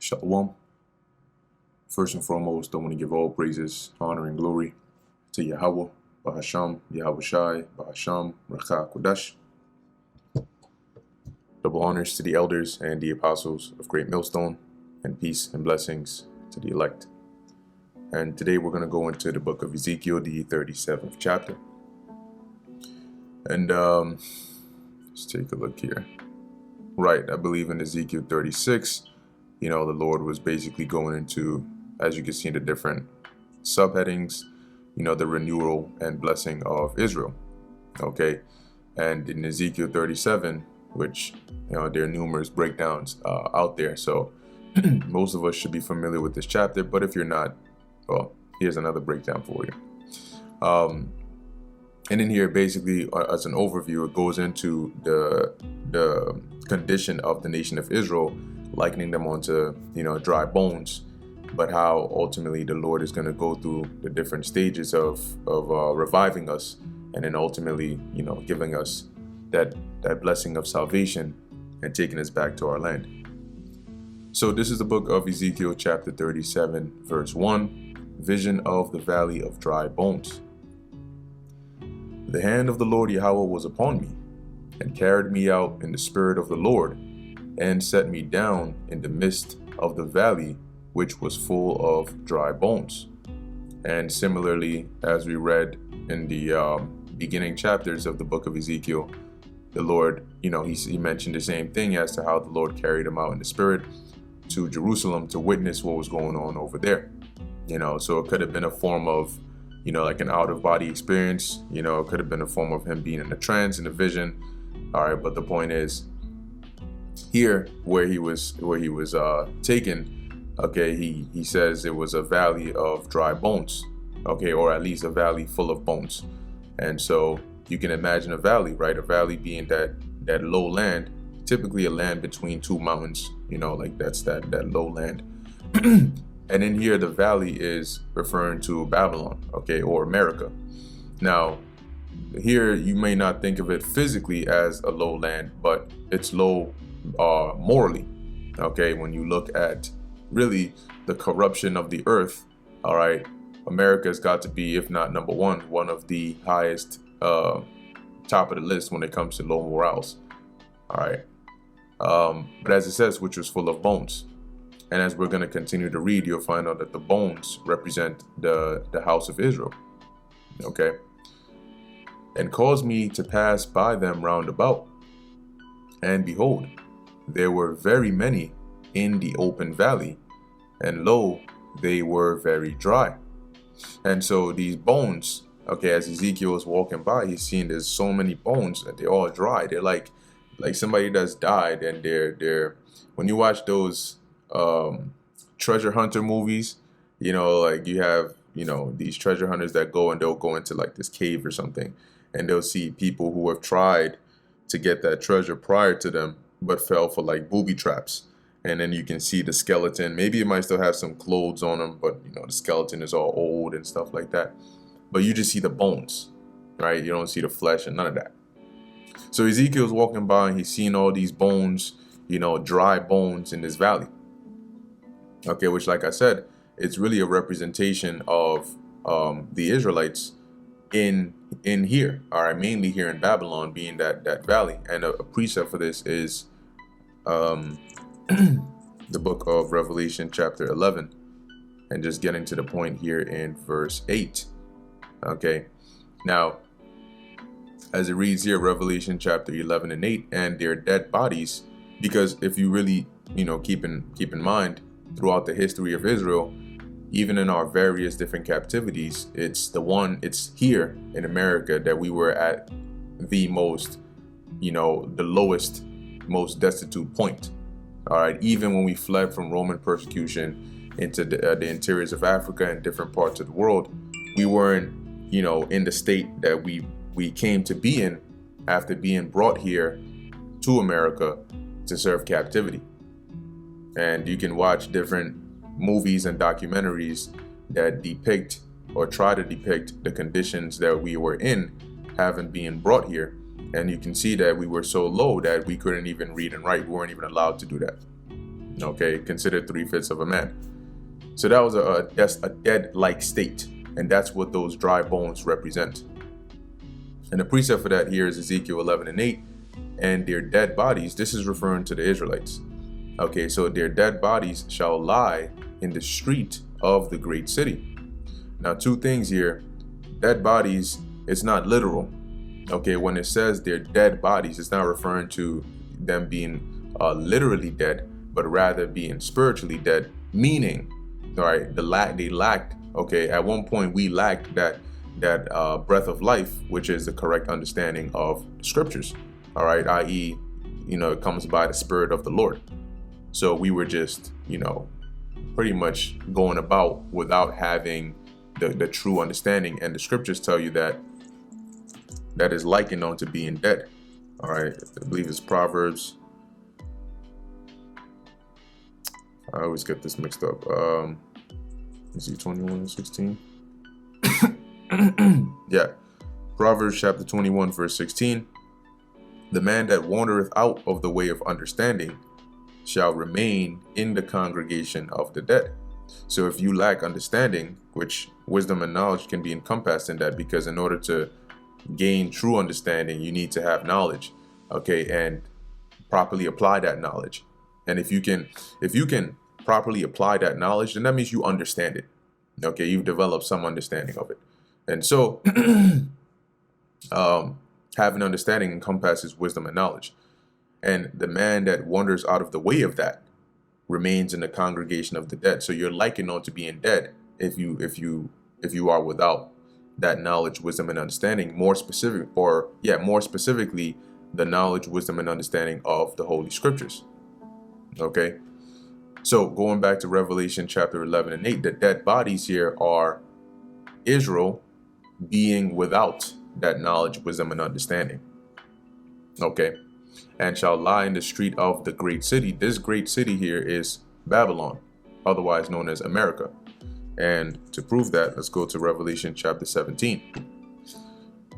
Shalom. First and foremost, I want to give all praises, honor, and glory to Yahweh, Bahasham, Yahweh Shai, Bahasham, Rakha Kodash. Double honors to the elders and the apostles of Great Millstone, and peace and blessings to the elect. And today we're going to go into the book of Ezekiel, the 37th chapter. And let's take a look here. Right, I believe in Ezekiel 36, the Lord was basically going into, as you can see in the different subheadings, the renewal and blessing of Israel. Okay, and in Ezekiel 37, which, there are numerous breakdowns out there. So most of us should be familiar with this chapter, but if you're not, well, here's another breakdown for you. And in here, basically, as an overview, it goes into the condition of the nation of Israel, likening them onto, dry bones, but how ultimately the Lord is going to go through the different stages of reviving us, and then ultimately, giving us that blessing of salvation and taking us back to our land. So this is the book of Ezekiel chapter 37, verse 1, vision of the valley of dry bones. The hand of the Lord Yahweh was upon me, and carried me out in the spirit of the Lord, and set me down in the midst of the valley, which was full of dry bones. And similarly, as we read in the beginning chapters of the book of Ezekiel, the Lord, he mentioned the same thing as to how the Lord carried him out in the spirit to Jerusalem to witness what was going on over there. So it could have been a form of, like an out-of-body experience. It could have been a form of him being in a trance, in a vision. All right, but the point is, here where he was taken, okay, he says it was a valley of dry bones, okay, or at least a valley full of bones. And so you can imagine a valley, right? A valley being that low land, typically a land between two mountains, like that's that low land. And in here, the valley is referring to Babylon, okay, or America. Now, here you may not think of it physically as a low land, but it's low morally, okay? When you look at really the corruption of the earth, all right, America has got to be, if not number one of the highest top of the list when it comes to low morals, all right? But as it says, which was full of bones. And as we're going to continue to read, you'll find out that the bones represent the house of Israel. Okay. And caused me to pass by them round about. And behold, there were very many in the open valley, and lo, they were very dry. And so these bones, okay, as Ezekiel is walking by, he's seeing there's so many bones that they're all dry. They're like somebody that's died, and they're when you watch those treasure hunter movies, like you have, these treasure hunters that go and they'll go into like this cave or something, and they'll see people who have tried to get that treasure prior to them, but fell for like booby traps. And then you can see the skeleton. Maybe it might still have some clothes on them, but the skeleton is all old and stuff like that. But you just see the bones, right? You don't see the flesh and none of that. So Ezekiel's walking by and he's seeing all these bones, dry bones in this valley. Okay, which, like I said, it's really a representation of the Israelites in here, all right, mainly here in Babylon, being that valley. And a precept for this is the book of Revelation chapter 11, and just getting to the point here in verse 8. Okay, now as it reads here, Revelation chapter 11 and 8, and their dead bodies, because if you really keep in mind, throughout the history of Israel, even in our various different captivities, it's here in America that we were at the most, the lowest, most destitute point. All right, even when we fled from Roman persecution into the interiors of Africa and different parts of the world, we weren't, in the state that we came to be in after being brought here to America to serve captivity. And you can watch different movies and documentaries that depict or try to depict the conditions that we were in, having been brought here. And you can see that we were so low that we couldn't even read and write. We weren't even allowed to do that. Okay, considered 3/5 of a man. So that was that's a dead-like state, and that's what those dry bones represent. And the precept for that here is Ezekiel 11:8, and their dead bodies. This is referring to the Israelites. Okay, so their dead bodies shall lie in the street of the great city. Now, two things here: dead bodies, it's not literal. Okay, when it says their dead bodies, it's not referring to them being literally dead, but rather being spiritually dead, meaning, all right, they lacked. Okay, at one point we lacked that breath of life, which is the correct understanding of scriptures. All right, i.e., it comes by the Spirit of the Lord. So we were just, pretty much going about without having the true understanding, and the scriptures tell you that is likened unto being dead. All right, I believe it's Proverbs. I always get this mixed up. Is it 21:16? Yeah, Proverbs chapter 21 verse 16. The man that wandereth out of the way of understanding shall remain in the congregation of the dead. So if you lack understanding, which wisdom and knowledge can be encompassed in that, because in order to gain true understanding, you need to have knowledge, okay, and properly apply that knowledge. And if you can properly apply that knowledge, then that means you understand it. Okay, you've developed some understanding of it. And so having understanding encompasses wisdom and knowledge. And the man that wanders out of the way of that remains in the congregation of the dead. So you're likened unto being dead if you are without that knowledge, wisdom, and understanding. More specifically, the knowledge, wisdom, and understanding of the Holy Scriptures. Okay. So going back to Revelation chapter 11:8, the dead bodies here are Israel being without that knowledge, wisdom, and understanding. Okay. And shall lie in the street of the great city. This great city here is Babylon, otherwise known as America. And to prove that, let's go to Revelation chapter 17.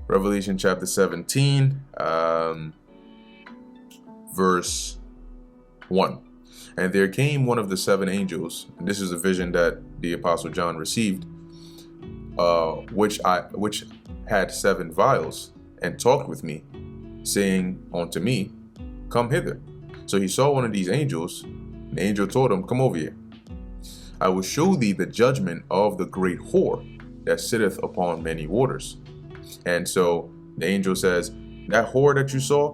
Revelation chapter 17, verse 1. And there came one of the seven angels, and this is a vision that the Apostle John received, which had seven vials, and talked with me, saying unto me, Come hither. So he saw one of these angels. The angel told him, Come over here. I will show thee the judgment of the great whore that sitteth upon many waters. And so the angel says, that whore that you saw,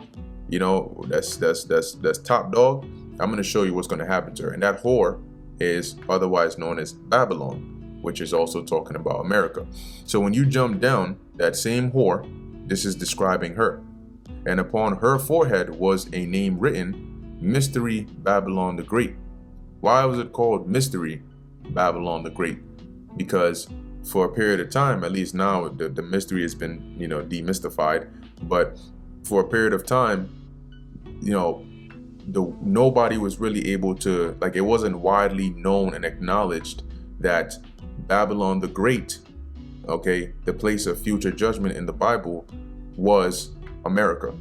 that's top dog. I'm going to show you what's going to happen to her. And that whore is otherwise known as Babylon, which is also talking about America. So when you jump down, that same whore, this is describing her. And upon her forehead was a name written, Mystery Babylon the Great. Why was it called Mystery Babylon the Great? Because for a period of time, at least now, the mystery has been, demystified. But for a period of time, nobody was really able to, it wasn't widely known and acknowledged that Babylon the Great, okay, the place of future judgment in the Bible, was America.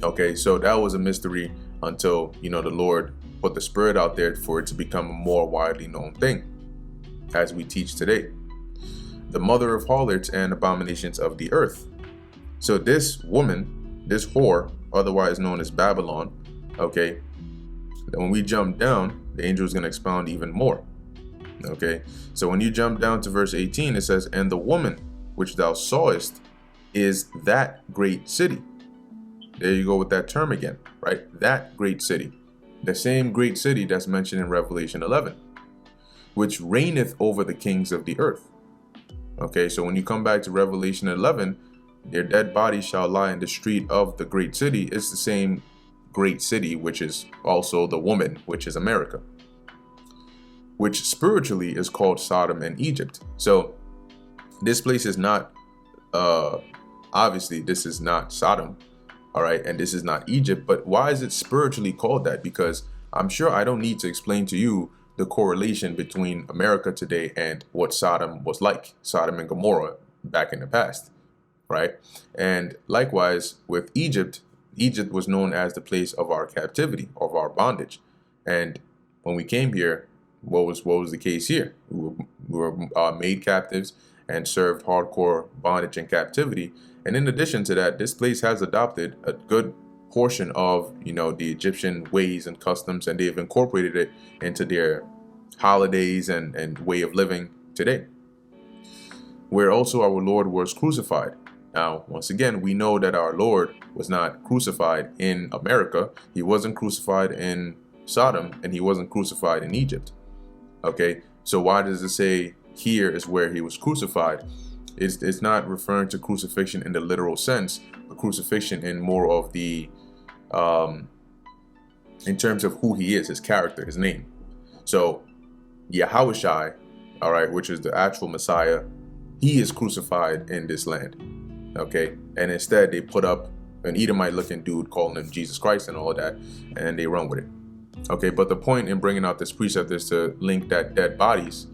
Okay, so that was a mystery until, the Lord put the Spirit out there for it to become a more widely known thing, as we teach today. The mother of harlots and abominations of the earth. So this woman, this whore, otherwise known as Babylon, okay, when we jump down, the angel is going to expound even more. Okay, so when you jump down to verse 18, it says, And the woman which thou sawest is that great city. There you go with that term again, right? That great city. The same great city that's mentioned in Revelation 11, which reigneth over the kings of the earth. Okay, so when you come back to Revelation 11, their dead bodies shall lie in the street of the great city. It's the same great city, which is also the woman, which is America, which spiritually is called Sodom and Egypt. So this place is not, obviously this is not Sodom, all right, and this is not Egypt, but why is it spiritually called that? Because I'm sure I don't need to explain to you the correlation between America today and what Sodom was like, Sodom and Gomorrah back in the past, right? And likewise with Egypt, Egypt was known as the place of our captivity, of our bondage. And when we came here, what was the case here? We were made captives and served hardcore bondage and captivity. And in addition to that, this place has adopted a good portion of, the Egyptian ways and customs, and they've incorporated it into their holidays and way of living today, where also our Lord was crucified. Now, once again, we know that our Lord was not crucified in America. He wasn't crucified in Sodom, and he wasn't crucified in Egypt. Okay, so why does it say here is where he was crucified? It's not referring to crucifixion in the literal sense, but crucifixion in more of the, in terms of who he is, his character, his name. So Yahushai, all right, which is the actual Messiah, he is crucified in this land. Okay, and instead they put up an Edomite looking dude calling him Jesus Christ and all of that, and they run with it. Okay, but the point in bringing out this precept is to link that dead bodies,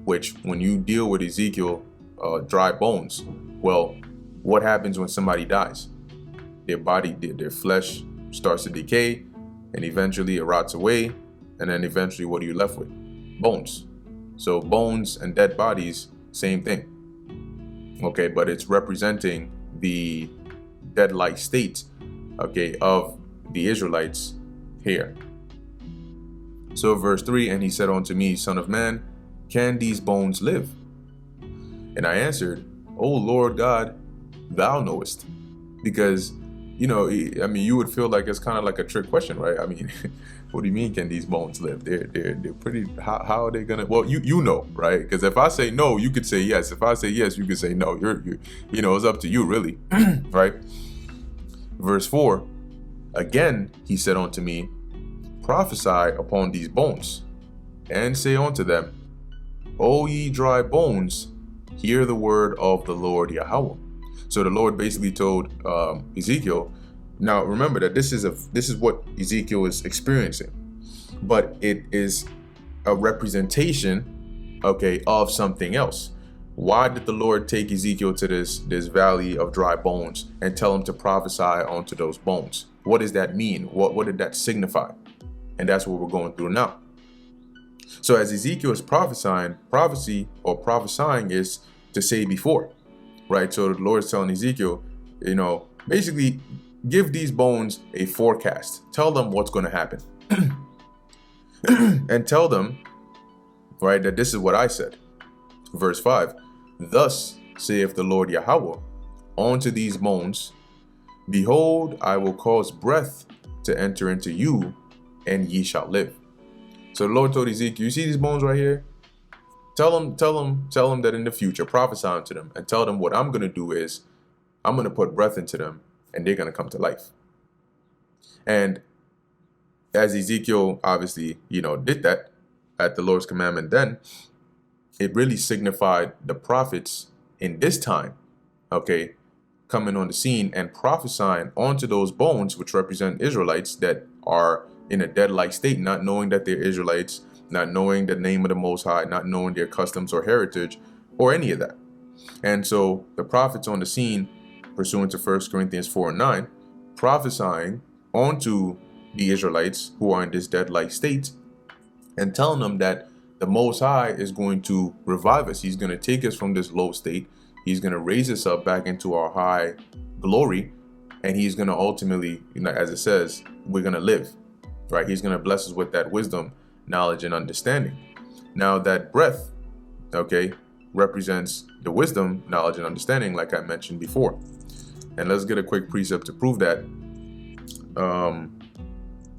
which when you deal with Ezekiel, dry bones, well, what happens when somebody dies? Their body, their flesh starts to decay, and eventually it rots away, and then eventually what are you left with? Bones. So bones and dead bodies, same thing. Okay, but it's representing the dead-like state, okay, of the Israelites here. So verse 3, and he said unto me, Son of man, can these bones live? And I answered, O Lord God, thou knowest. Because, you would feel like it's kind of like a trick question, right? I mean, what do you mean, can these bones live? They're pretty, how are they gonna, well, you know, right? Because if I say no, you could say yes. If I say yes, you could say no. You're it's up to you, really, right? Verse 4, again, he said unto me, prophesy upon these bones, and say unto them, O ye dry bones, hear the word of the Lord Yahweh. So the Lord basically told Ezekiel. Now remember that this is what Ezekiel is experiencing, but it is a representation, okay, of something else. Why did the Lord take Ezekiel to this valley of dry bones and tell him to prophesy onto those bones? What does that mean? What did that signify? And that's what we're going through now. So as Ezekiel is prophesying, prophesying is to say before, right? So the Lord is telling Ezekiel, basically give these bones a forecast. Tell them what's going to happen. And tell them, right, that this is what I said. Verse 5, thus saith the Lord Yahweh unto these bones, behold, I will cause breath to enter into you, and ye shall live. So the Lord told Ezekiel, you see these bones right here? Tell them that in the future, prophesy unto them, and tell them what I'm going to do is I'm going to put breath into them, and they're going to come to life. And as Ezekiel obviously, did that at the Lord's commandment, then it really signified the prophets in this time, okay, coming on the scene and prophesying onto those bones, which represent Israelites that are in a dead-like state, not knowing that they're Israelites, not knowing the name of the Most High, not knowing their customs or heritage or any of that. And so the prophets on the scene, pursuant to 1 Corinthians 4:9, prophesying onto the Israelites who are in this dead-like state and telling them that the Most High is going to revive us. He's going to take us from this low state. He's going to raise us up back into our high glory. And he's going to ultimately, as it says, we're going to live, right? He's going to bless us with that wisdom, knowledge, and understanding. Now that breath, okay, represents the wisdom, knowledge, and understanding, like I mentioned before. And let's get a quick precept to prove that.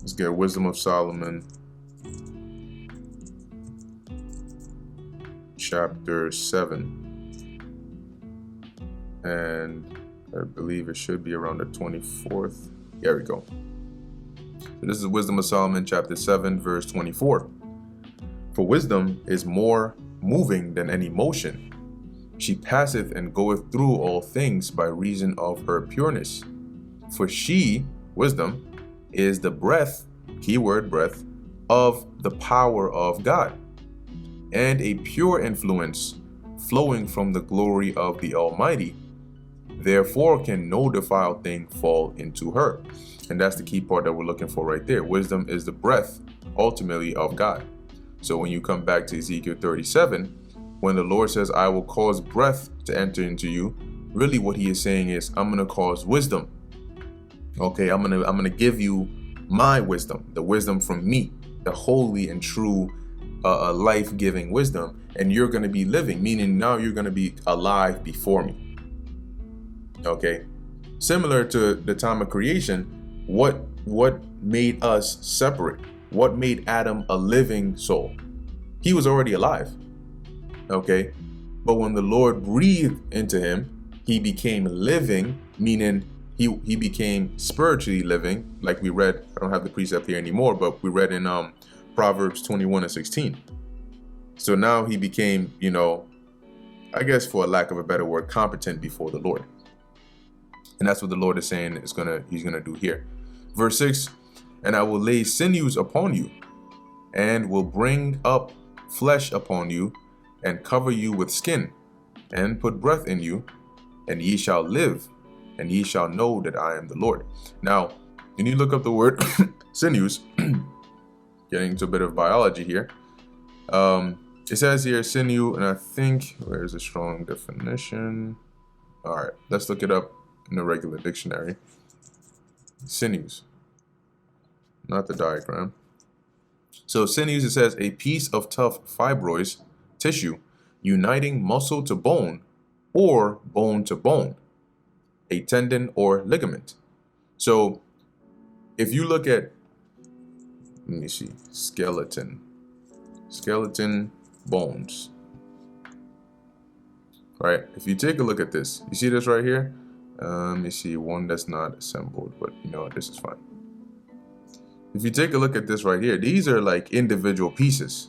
Let's get Wisdom of Solomon, chapter 7. And I believe it should be around the 24th. There we go. So this is Wisdom of Solomon, chapter 7, verse 24. For wisdom is more moving than any motion. She passeth and goeth through all things by reason of her pureness. For she, wisdom, is the breath, keyword breath, of the power of God, and a pure influence flowing from the glory of the Almighty. Therefore can no defiled thing fall into her. And that's the key part that we're looking for right there. Wisdom is the breath ultimately of God. So when you come back to Ezekiel 37, when the Lord says, I will cause breath to enter into you, really what he is saying is, I'm going to cause wisdom. Okay, I'm gonna give you my wisdom, the wisdom from me, the holy and true life-giving wisdom, and you're going to be living, meaning now you're going to be alive before me. Okay, similar to the time of creation, what made us separate? What made Adam a living soul? He was already alive. Okay, but when the Lord breathed into him, he became living, meaning he became spiritually living, like we read. I don't have the precept here anymore, but we read in Proverbs 21:16. So now he became, I guess for a lack of a better word, competent before the Lord. And that's what the Lord is saying he's gonna do here. Verse 6, and I will lay sinews upon you, and will bring up flesh upon you, and cover you with skin, and put breath in you, and ye shall live, and ye shall know that I am the Lord. Now, when you look up the word sinews, getting into a bit of biology here, it says here sinew, and I think, where's a strong definition? All right, let's look it up in the regular dictionary. Sinews, not the diagram. So sinews, it says a piece of tough fibrous tissue uniting muscle to bone or bone to bone, a tendon or ligament. So if you look at, let me see, skeleton bones, right? If you take a look at this, you see this right here? Let me see, one that's not assembled, but this is fine. If you take a look at this right here, these are like individual pieces,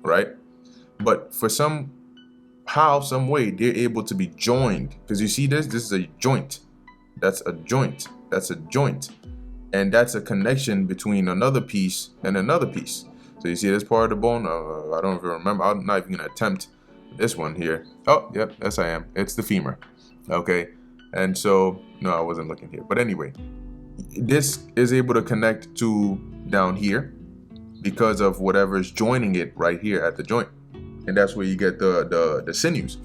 right? But for some way, they're able to be joined. Because you see this is a joint. That's a joint. That's a joint. And that's a connection between another piece and another piece. So you see this part of the bone? I don't even remember. I'm not even going to attempt this one here. Oh, yep, yes I am. It's the femur. Okay. And so, no, I wasn't looking here. But anyway, this is able to connect to down here because of whatever is joining it right here at the joint. And that's where you get the sinews.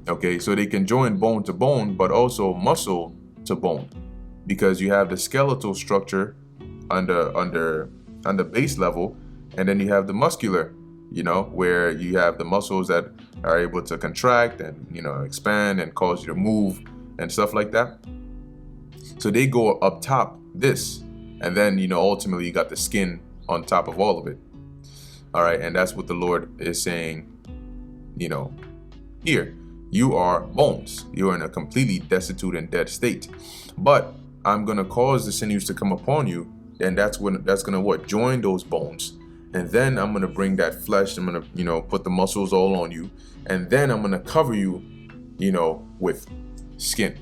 Okay, so they can join bone to bone, but also muscle to bone, because you have the skeletal structure on the base level, and then you have the muscular, where you have the muscles that are able to contract and expand and cause you to move and stuff like that. So they go up top this, and then ultimately you got the skin on top of all of it. All right, and that's what the Lord is saying. Here you are bones. You're in a completely destitute and dead state, but I'm gonna cause the sinews to come upon you, and that's gonna what? Join those bones, and then I'm gonna bring that flesh. I'm gonna put the muscles all on you, and then I'm gonna cover you, with skin.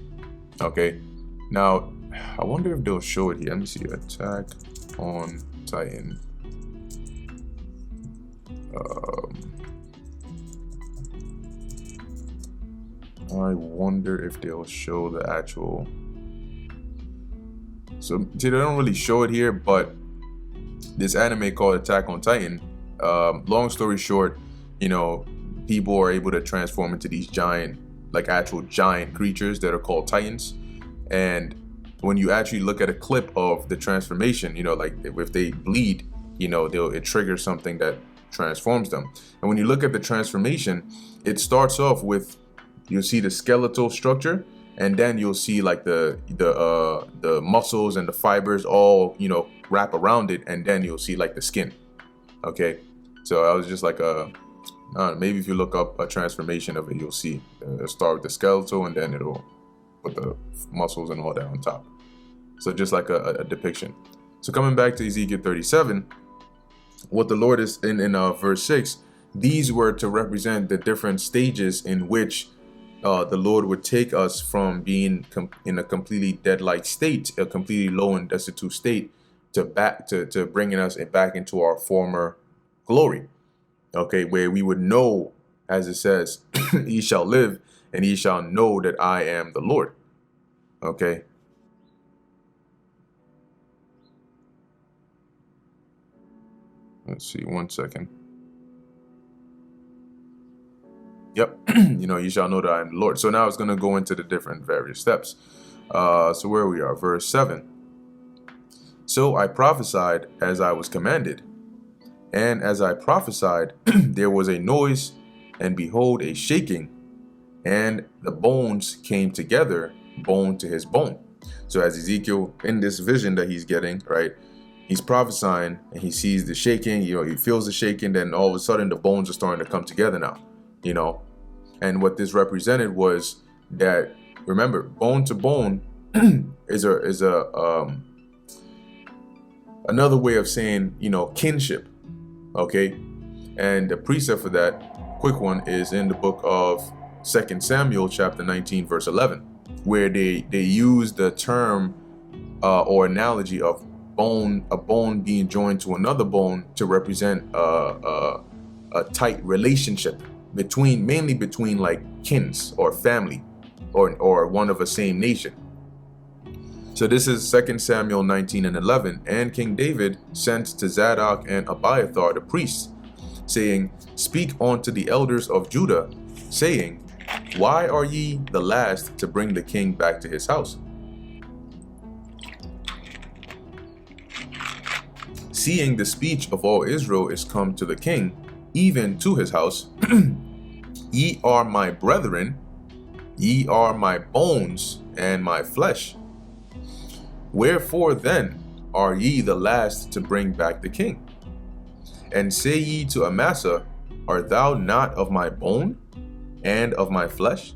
Okay. Now, I wonder if they'll show it here. Let me see. Attack on Titan. I wonder if they'll show the actual. So they don't really show it here, but this anime called Attack on Titan. Long story short, people are able to transform into these giant, like actual giant creatures that are called Titans. And when you actually look at a clip of the transformation, like if they bleed, it triggers something that transforms them. And when you look at the transformation, it starts off with, you'll see the skeletal structure, and then you'll see like the muscles and the fibers all wrap around it, and then you'll see like the skin. Okay, so I was just like maybe if you look up a transformation of it, you'll see it'll start with the skeletal, and then it'll put the muscles and all that on top. So just like a depiction. So coming back to Ezekiel 37, what the Lord is in verse 6, these were to represent the different stages in which the Lord would take us from being in a completely dead-like state, a completely low and destitute state, to bringing us back into our former glory. Okay, where we would know, as it says, ye shall live and ye shall know that I am the Lord. Okay. Let's see, 1 second. Yep, you shall know that I am the Lord. So now it's going to go into the different various steps. So where we are, verse 7. So I prophesied as I was commanded. And as I prophesied, there was a noise, and behold, a shaking, and the bones came together, bone to his bone. So as Ezekiel, in this vision that he's getting, right, he's prophesying, and he sees the shaking, he feels the shaking, then all of a sudden the bones are starting to come together now, And what this represented was that, remember, bone to bone is another way of saying, kinship. Okay, and the precept for that quick one is in the book of 2 Samuel chapter 19 verse 11, where they use the term or analogy of a bone being joined to another bone to represent a tight relationship mainly between like kins or family or one of the same nation. So this is 2 Samuel 19 and 11. And King David sent to Zadok and Abiathar the priests, saying, Speak unto the elders of Judah, saying, Why are ye the last to bring the king back to his house? Seeing the speech of all Israel is come to the king, even to his house, ye are my brethren, ye are my bones and my flesh. Wherefore then are ye the last to bring back the king? And say ye to Amasa, Art thou not of my bone and of my flesh?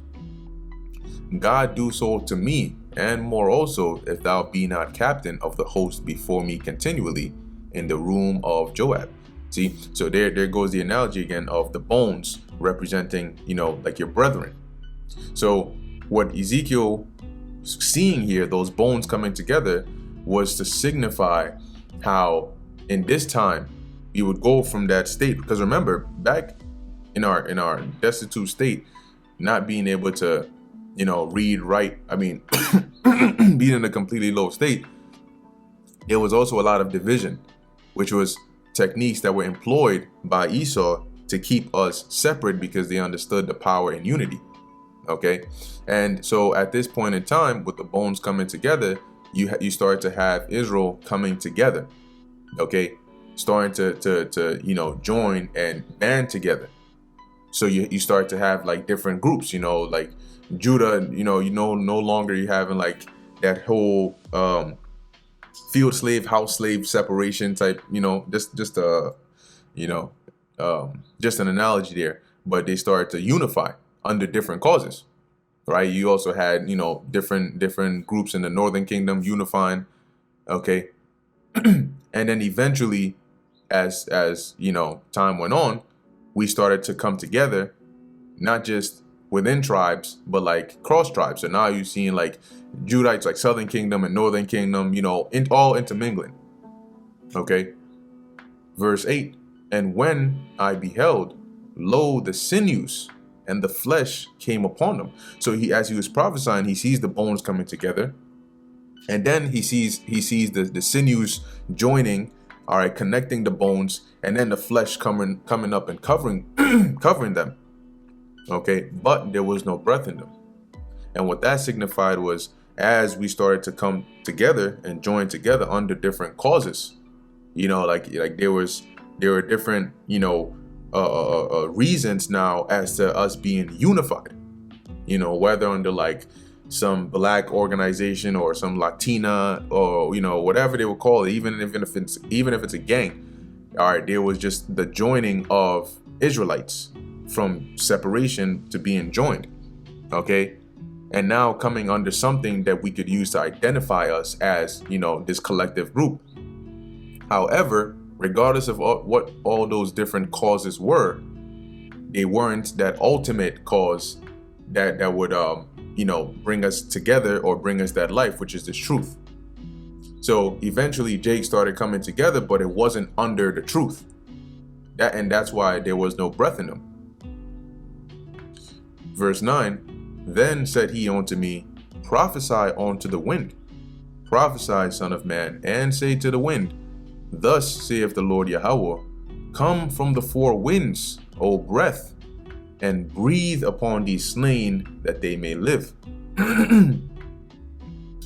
God do so to me, and more also, if thou be not captain of the host before me continually in the room of Joab. See, so there goes the analogy again of the bones representing, like your brethren. So what Ezekiel seeing here, those bones coming together, was to signify how in this time you would go from that state. Because remember, back in our destitute state, not being able to read, write, being in a completely low state, there was also a lot of division, which was techniques that were employed by Esau to keep us separate because they understood the power in unity. Okay, and so at this point in time, with the bones coming together, you start to have Israel coming together. Okay, starting to join and band together. So you start to have like different groups. Like Judah. No longer you having like that whole field slave, house slave separation type. Just an analogy there. But they start to unify under different causes, right? You also had, different groups in the northern kingdom unifying, okay? And then eventually, as time went on, we started to come together, not just within tribes, but like cross tribes. So now you're seeing like Judites, like southern kingdom and northern kingdom, all intermingling, okay? Verse 8, and when I beheld, lo, the sinews and the flesh came upon them. So as he was prophesying, he sees the bones coming together, and then he sees the sinews joining, all right, connecting the bones, and then the flesh coming up and covering covering them. Okay, but there was no breath in them. And what that signified was, as we started to come together and join together under different causes, like there were different reasons now as to us being unified, whether under like some black organization or some Latina or whatever they would call it, even if it's a gang. All right, there was just the joining of Israelites from separation to being joined, okay, and now coming under something that we could use to identify us as this collective group. However, regardless of what all those different causes were, they weren't that ultimate cause that would bring us together or bring us that life, which is this truth. So eventually Jake started coming together, but it wasn't under the truth. That's why there was no breath in them. Verse 9, then said he unto me, prophesy unto the wind. Prophesy, son of man, and say to the wind, thus saith the Lord Yahweh, Come from the four winds, O breath, and breathe upon these slain that they may live.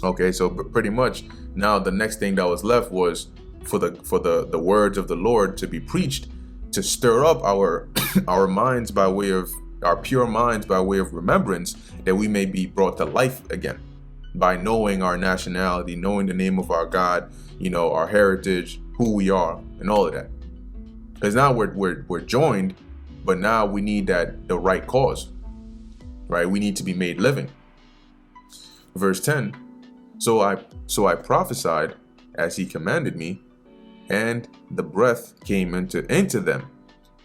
Okay, so pretty much now the next thing that was left was for the words of the Lord to be preached, to stir up our our minds by way of our pure minds by way of remembrance, that we may be brought to life again by knowing our nationality, knowing the name of our God, our heritage, who we are, and all of that. Because now we're joined, but now we need the right cause, right? We need to be made living. Verse 10. So I prophesied as he commanded me, and the breath came into them,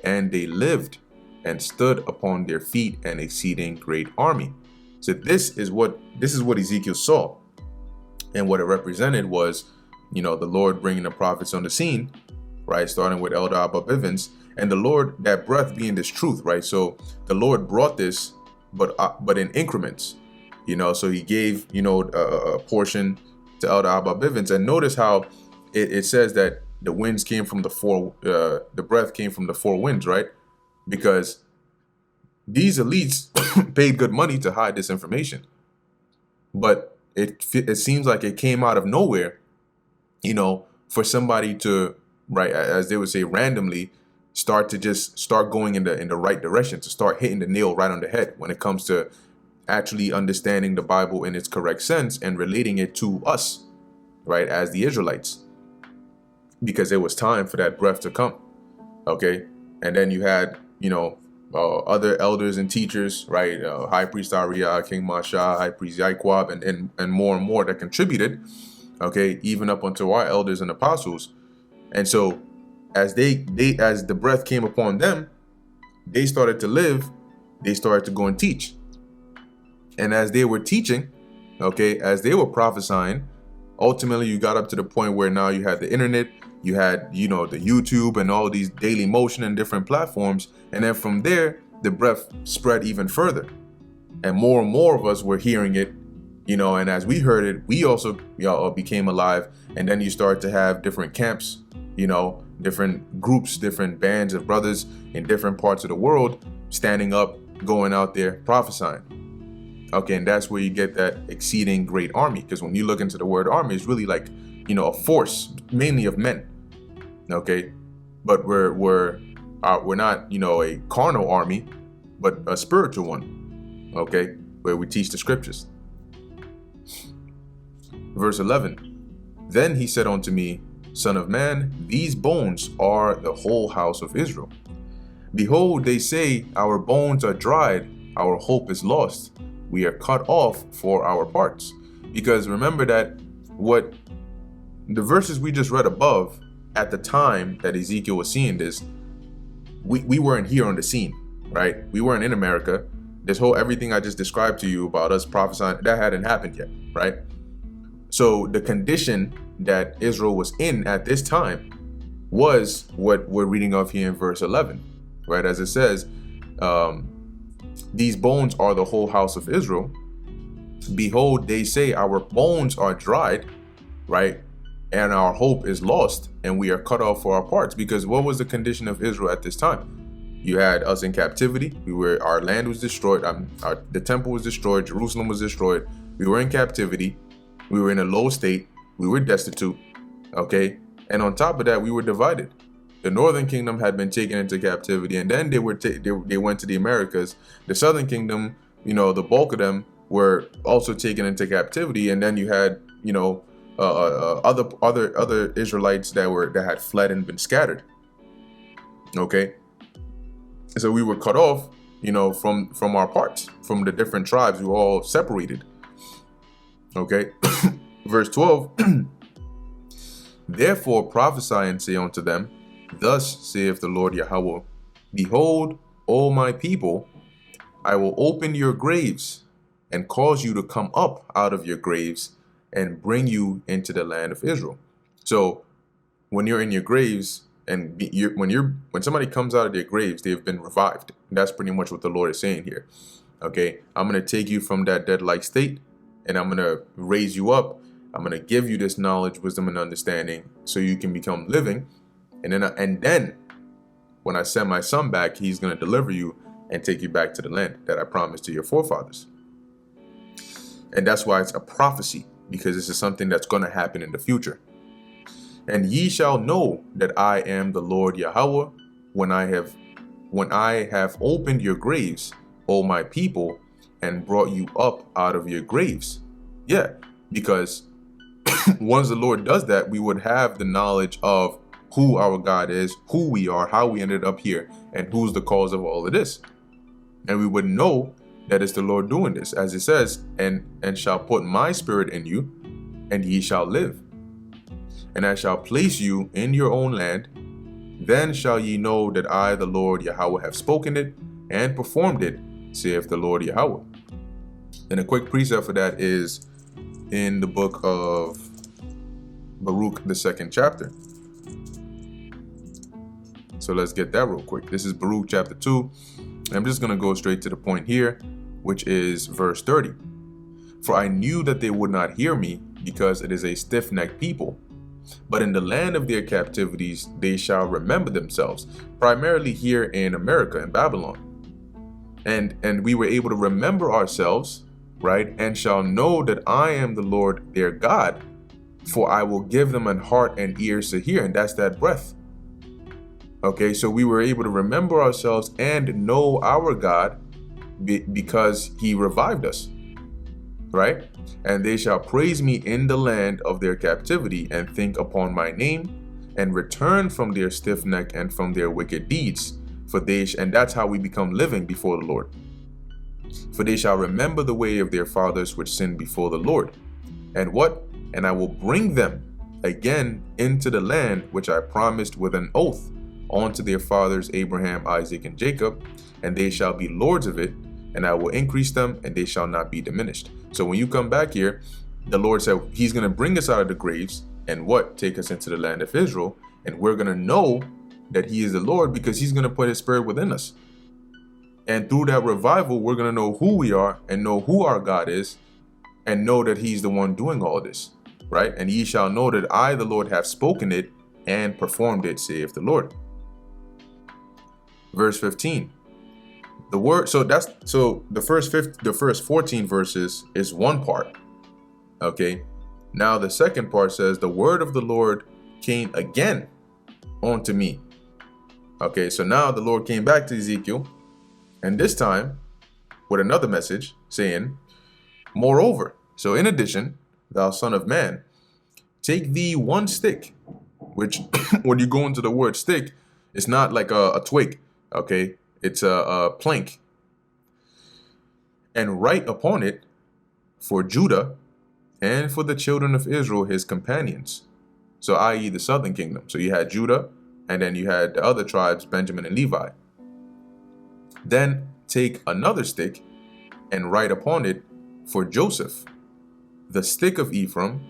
and they lived and stood upon their feet, an exceeding great army. So this is what Ezekiel saw, and what it represented was, the Lord bringing the prophets on the scene, right? Starting with Elder Abba Bivens, and the Lord, that breath being this truth, right? So the Lord brought this, but in increments, So He gave, a portion to Elder Abba Bivens, and notice how it says that the winds came from the breath came from the four winds, right? Because these elites paid good money to hide this information, but it seems like it came out of nowhere, for somebody to, right, as they would say, randomly start going in the right direction, to start hitting the nail right on the head when it comes to actually understanding the Bible in its correct sense and relating it to us, right, as the Israelites, because it was time for that breath to come. Okay, and then you had other elders and teachers, right? High Priest Ariah, King Masha, High Priest Yaikwab, and more that contributed, okay, even up unto our elders and apostles. And so as as the breath came upon them, they started to live, they started to go and teach. And as they were teaching, okay, as they were prophesying, ultimately you got up to the point where now you had the internet, you had, the YouTube and all these Daily Motion and different platforms. And then from there, the breath spread even further. And more of us were hearing it, and as we heard it, we also became alive. And then you start to have different camps, different groups, different bands of brothers in different parts of the world standing up, going out there prophesying. Okay, and that's where you get that exceeding great army. Because when you look into the word army, it's really like, a force, mainly of men. Okay, but we're not, a carnal army, but a spiritual one. Okay, where we teach the scriptures. Verse 11. Then he said unto me, Son of man, these bones are the whole house of Israel. Behold, they say, our bones are dried, our hope is lost. We are cut off for our parts. Because remember that what the verses we just read above, at the time that Ezekiel was seeing this, we weren't here on the scene, right? We weren't in America. Everything I just described to you about us prophesying, that hadn't happened yet, right? So the condition that Israel was in at this time was what we're reading of here in verse 11, right? As it says, these bones are the whole house of Israel. Behold, they say, our bones are dried, right? And our hope is lost, and we are cut off for our parts. Because what was the condition of Israel at this time? You had us in captivity. Our land was destroyed. The temple was destroyed. Jerusalem was destroyed. We were in captivity. We were in a low state. We were destitute. Okay. And on top of that, we were divided. The northern kingdom had been taken into captivity, and then they went to the Americas. The southern kingdom, the bulk of them were also taken into captivity, and then you had, other Israelites that had fled and been scattered. Okay, so we were cut off, from our parts, from the different tribes. We were all separated. Okay, verse 12. Therefore prophesy and say unto them, Thus saith the Lord Yahweh, Behold, O my people, I will open your graves and cause you to come up out of your graves and bring you into the land of Israel. So when you're in your graves, and when somebody comes out of their graves, they've been revived. And that's pretty much what the Lord is saying here. Okay, I'm going to take you from that dead-like state, and I'm going to raise you up. I'm going to give you this knowledge, wisdom, and understanding so you can become living. And then when I send my son back, he's going to deliver you and take you back to the land that I promised to your forefathers. And that's why it's a prophecy, because this is something that's going to happen in the future. And ye shall know that I am the Lord Yahweh when I have opened your graves, O my people, and brought you up out of your graves. Yeah, because once the Lord does that, we would have the knowledge of who our God is, who we are, how we ended up here, and who's the cause of all of this. And we would know that it's the Lord doing this, as it says, and shall put my spirit in you, and ye shall live. And I shall place you in your own land. Then shall ye know that I, the Lord Yahweh, have spoken it and performed it, saith the Lord Yahweh. And a quick precept for that is in the book of Baruch, the 2nd chapter. So let's get that real quick. This is Baruch chapter 2. I'm just going to go straight to the point here, which is verse 30. For I knew that they would not hear me, because it is a stiff-necked people. But in the land of their captivities, they shall remember themselves, primarily here in America, in Babylon. And we were able to remember ourselves, right? And shall know that I am the Lord their God, for I will give them an heart and ears to hear. And that's that breath. Okay, so we were able to remember ourselves and know our God because he revived us, right? And they shall praise me in the land of their captivity, and think upon my name, and return from their stiff neck and from their wicked deeds. And that's how we become living before the Lord. For they shall remember the way of their fathers which sinned before the Lord. And what? And I will bring them again into the land which I promised with an oath unto their fathers Abraham, Isaac, and Jacob, and they shall be lords of it, and I will increase them, and they shall not be diminished. So when you come back here, the Lord said he's going to bring us out of the graves and what? Take us into the land of Israel, and we're going to know that he is the Lord because he's going to put his spirit within us. And through that revival, we're going to know who we are and know who our God is and know that he's the one doing all this, right? And ye shall know that I, the Lord, have spoken it and performed it, saith the Lord. Verse 15. The first 14 verses is one part. Okay. Now the second part says, the word of the Lord came again unto me. Okay, so now the Lord came back to Ezekiel, and this time with another message saying, moreover, so in addition, thou son of man, take thee one stick, which when you go into the word stick, it's not like a twig. Okay, it's a plank, and write upon it for Judah and for the children of Israel, his companions. So i.e. the southern kingdom. So you had Judah, and then you had the other tribes, Benjamin and Levi. Then take another stick and write upon it for Joseph, the stick of Ephraim,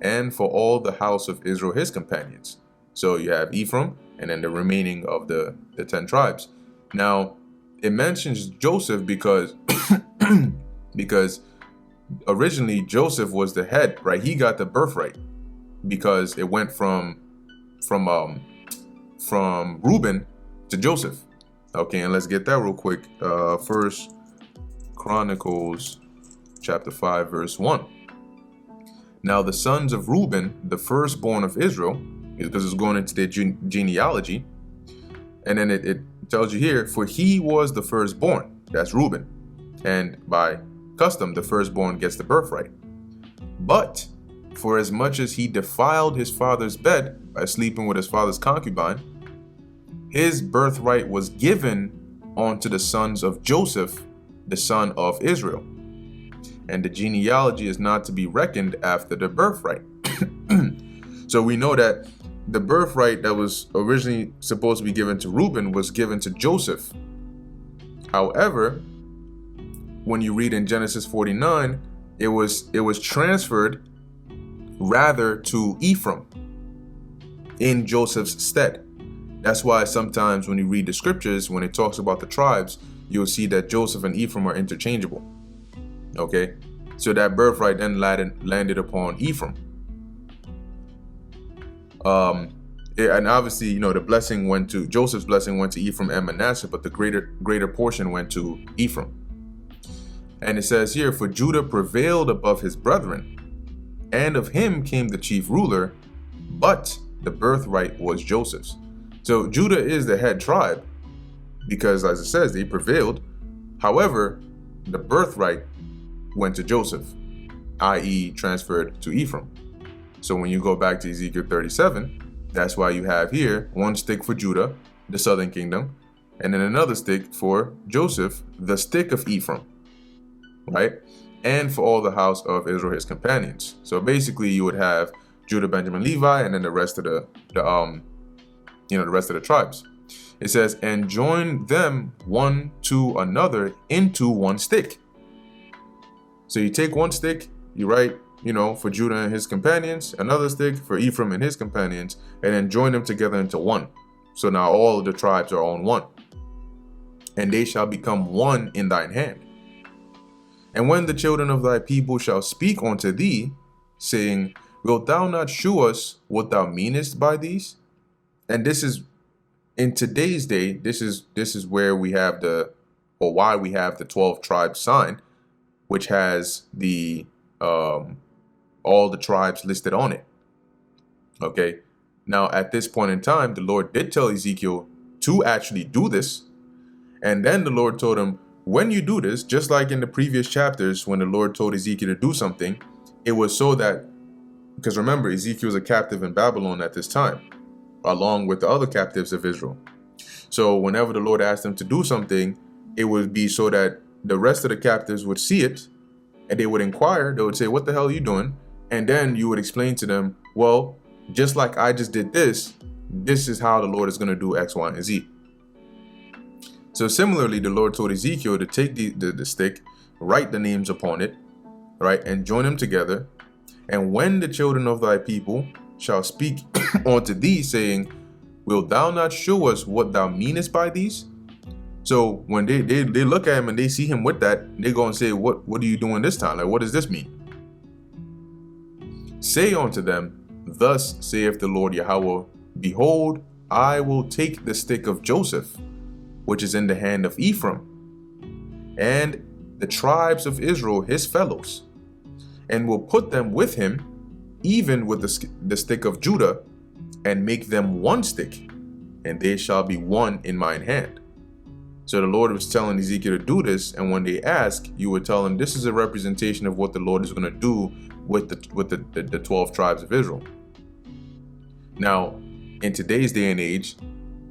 and for all the house of Israel, his companions. So you have Ephraim, and then the remaining of the 10 tribes. Now, it mentions Joseph because originally Joseph was the head, right? He got the birthright because it went from Reuben to Joseph. Okay, and let's get that real quick. First Chronicles chapter 5, verse 1. Now the sons of Reuben, the firstborn of Israel, because it's going into their genealogy, and then it tells you here, for he was the firstborn. That's Reuben, and by custom, the firstborn gets the birthright. But for as much as he defiled his father's bed by sleeping with his father's concubine, his birthright was given unto the sons of Joseph, the son of Israel. And the genealogy is not to be reckoned after the birthright. So we know that the birthright that was originally supposed to be given to Reuben was given to Joseph. However, when you read in Genesis 49, it was transferred rather to Ephraim in Joseph's stead. That's why sometimes when you read the scriptures, when it talks about the tribes, you'll see that Joseph and Ephraim are interchangeable. Okay, so that birthright then landed upon Ephraim. And obviously, the blessing went to Joseph's blessing went to Ephraim and Manasseh, but the greater portion went to Ephraim. And it says here, for Judah prevailed above his brethren, and of him came the chief ruler, but the birthright was Joseph's. So Judah is the head tribe because, as it says, they prevailed. However, the birthright went to Joseph, i.e. transferred to Ephraim. So when you go back to Ezekiel 37, that's why you have here one stick for Judah, the southern kingdom, and then another stick for Joseph, the stick of Ephraim, right? And for all the house of Israel, his companions. So basically you would have Judah, Benjamin, Levi, and then the rest of the rest of the tribes. It says, and join them one to another into one stick. So you take one stick, you write, for Judah and his companions, another stick for Ephraim and his companions, and then join them together into one. So now all of the tribes are on one. And they shall become one in thine hand. And when the children of thy people shall speak unto thee, saying, wilt thou not shew us what thou meanest by these? And this is, in today's day, this is where we have why we have the 12 tribes sign, which has the all the tribes listed on it. Okay. Now, at this point in time, the Lord did tell Ezekiel to actually do this. And then the Lord told him, when you do this, just like in the previous chapters, when the Lord told Ezekiel to do something, it was so that, because remember, Ezekiel was a captive in Babylon at this time, along with the other captives of Israel. So whenever the Lord asked him to do something, it would be so that the rest of the captives would see it and they would inquire. They would say, what the hell are you doing? And then you would explain to them, well, just like I just did this, this is how the Lord is going to do X, Y, and Z. So similarly, the Lord told Ezekiel to take the stick, write the names upon it, right, and join them together. And when the children of thy people shall speak unto thee, saying, wilt thou not show us what thou meanest by these? So when they look at him and they see him with that, they go and say, what are you doing this time? Like, what does this mean? Say unto them, thus saith the Lord Yahweh, behold, I will take the stick of Joseph, which is in the hand of Ephraim, and the tribes of Israel his fellows, and will put them with him, even with the stick of Judah, and make them one stick, and they shall be one in mine hand. So the Lord was telling Ezekiel to do this, and when they ask, you would tell them this is a representation of what the Lord is going to do with the 12 tribes of Israel. Now, in today's day and age,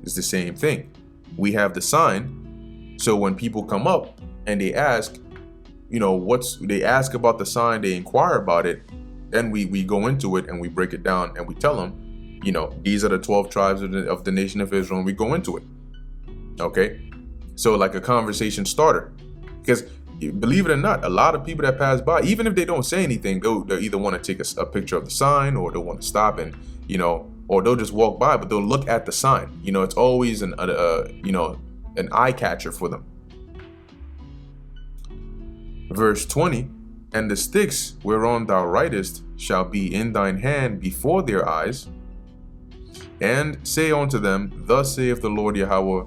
it's the same thing. We have the sign, so when people come up and they ask, they ask about the sign, they inquire about it, then we go into it and we break it down and we tell them, these are the 12 tribes of the nation of Israel, and we go into it. Okay? So like a conversation starter. Because believe it or not, a lot of people that pass by, even if they don't say anything, they'll either want to take a picture of the sign, or they'll want to stop and, or they'll just walk by, but they'll look at the sign. It's always an eye catcher for them. Verse 20, and the sticks whereon thou writest shall be in thine hand before their eyes, and say unto them, thus saith the Lord Yahweh,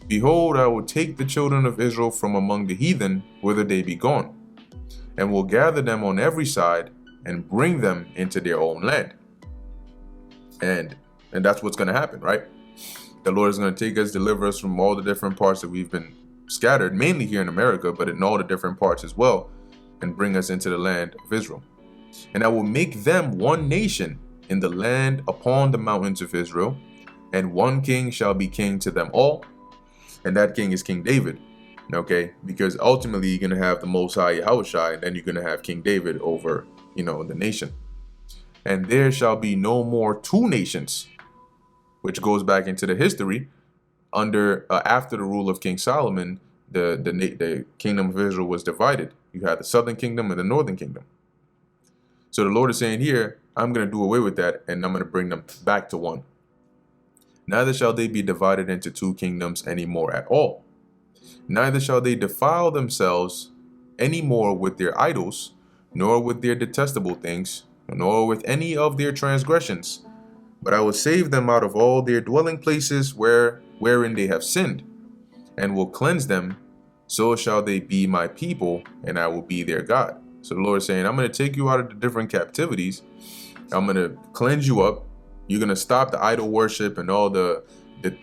behold, I will take the children of Israel from among the heathen, whither they be gone, and will gather them on every side, and bring them into their own land. And that's what's going to happen, right? The Lord is going to take us, deliver us from all the different parts that we've been scattered, mainly here in America, but in all the different parts as well, and bring us into the land of Israel. And I will make them one nation in the land upon the mountains of Israel, and one king shall be king to them all, and that king is King David. Okay, because ultimately you're going to have the Most High Yahushua, and then you're going to have King David over, the nation. And there shall be no more two nations, which goes back into the history after the rule of King Solomon. The kingdom of Israel was divided. You had the southern kingdom and the northern kingdom. So the Lord is saying here, I'm going to do away with that, and I'm going to bring them back to one. Neither shall they be divided into two kingdoms any more at all. Neither shall they defile themselves any more with their idols, nor with their detestable things, nor with any of their transgressions, But I will save them out of all their dwelling places wherein they have sinned, and will cleanse them. So shall they be my people, and I will be their God. So the Lord is saying, I'm going to take you out of the different captivities. I'm going to cleanse you up. You're going to stop the idol worship and all the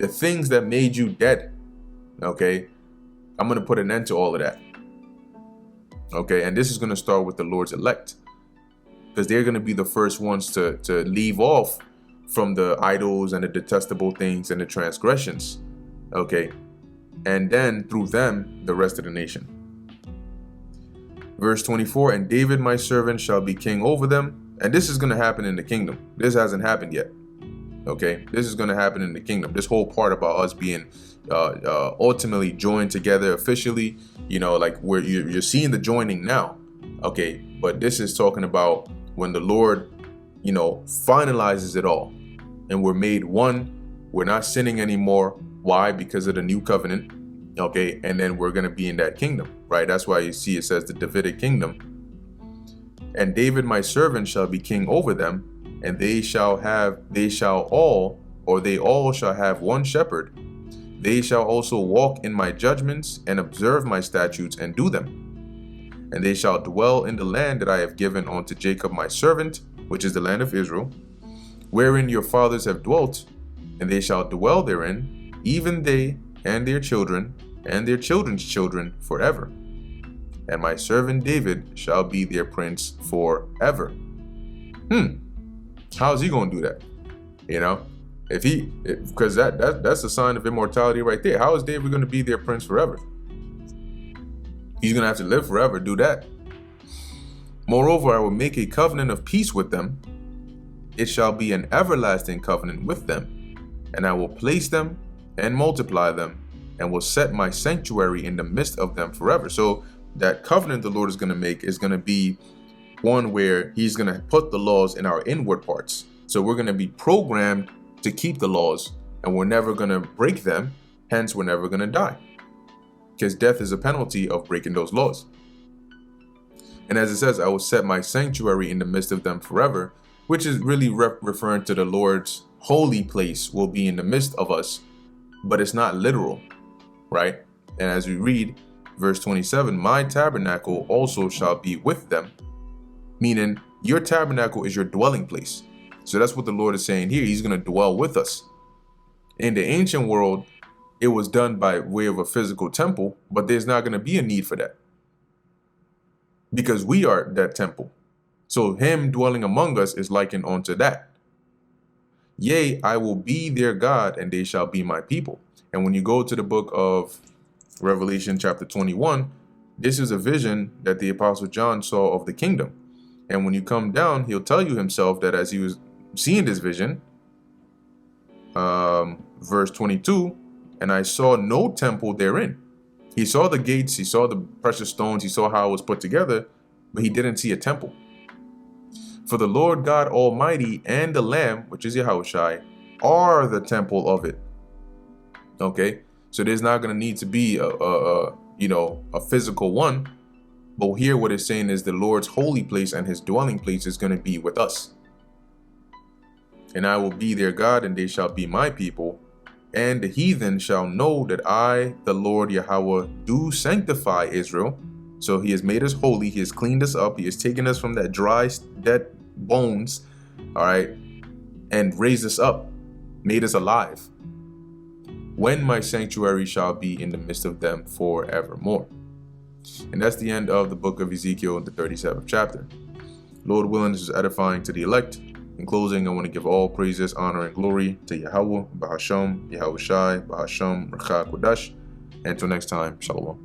things that made you dead. Okay. I'm going to put an end to all of that. Okay. And this is going to start with the Lord's elect, because they're going to be the first ones to leave off from the idols and the detestable things and the transgressions. Okay. And then through them, the rest of the nation. Verse 24, and David, my servant, shall be king over them. And this is going to happen in the kingdom. This hasn't happened yet. Okay. This is going to happen in the kingdom. This whole part about us being ultimately joined together officially, like where you're seeing the joining now. Okay. But this is talking about when the Lord, finalizes it all and we're made one. We're not sinning anymore. Why? Because of the new covenant. Okay. And then we're going to be in that kingdom, right? That's why you see it says the Davidic kingdom. And David, my servant, shall be king over them, and they all shall have one shepherd. They shall also walk in my judgments and observe my statutes and do them. And they shall dwell in the land that I have given unto Jacob my servant, which is the land of Israel, wherein your fathers have dwelt, and they shall dwell therein, even they and their children and their children's children forever. And my servant David shall be their prince forever. How's he going to do that? Because that's a sign of immortality right there. How is David going to be their prince forever? He's going to have to live forever, do that. Moreover, I will make a covenant of peace with them. It shall be an everlasting covenant with them. And I will place them and multiply them, and will set my sanctuary in the midst of them forever. So that covenant the Lord is going to make is going to be one where he's going to put the laws in our inward parts. So we're going to be programmed to keep the laws, and we're never going to break them. Hence, we're never going to die, because death is a penalty of breaking those laws. And as it says, I will set my sanctuary in the midst of them forever, which is really referring to the Lord's holy place will be in the midst of us, but it's not literal, right? And as we read, verse 27, my tabernacle also shall be with them, meaning your tabernacle is your dwelling place. So that's what the Lord is saying here. He's going to dwell with us. In the ancient world, it was done by way of a physical temple, but there's not going to be a need for that, because we are that temple. So him dwelling among us is likened unto that. Yea, I will be their God, and they shall be my people. And when you go to the book of Revelation chapter 21, this is a vision that the Apostle John saw of the kingdom. And when you come down, he'll tell you himself that as he was seeing this vision, verse 22, and I saw no temple therein. He saw the gates, he saw the precious stones, he saw how it was put together, but he didn't see a temple. For the Lord God Almighty and the Lamb, which is Yahushai, are the temple of it. Okay, so there's not going to need to be a physical one. But here what it's saying is the Lord's holy place and his dwelling place is going to be with us. And I will be their God, and they shall be my people. And the heathen shall know that I, the Lord Yahweh, do sanctify Israel. So he has made us holy. He has cleaned us up. He has taken us from that dry, dead bones, all right, and raised us up, made us alive. When my sanctuary shall be in the midst of them forevermore. And that's the end of the book of Ezekiel, the 37th chapter. Lord willing, this is edifying to the elect. In closing, I want to give all praises, honor, and glory to Yahweh, Bahasham, Yahushai, Bahasham, Rachak, Wadash. And until next time, Shalom.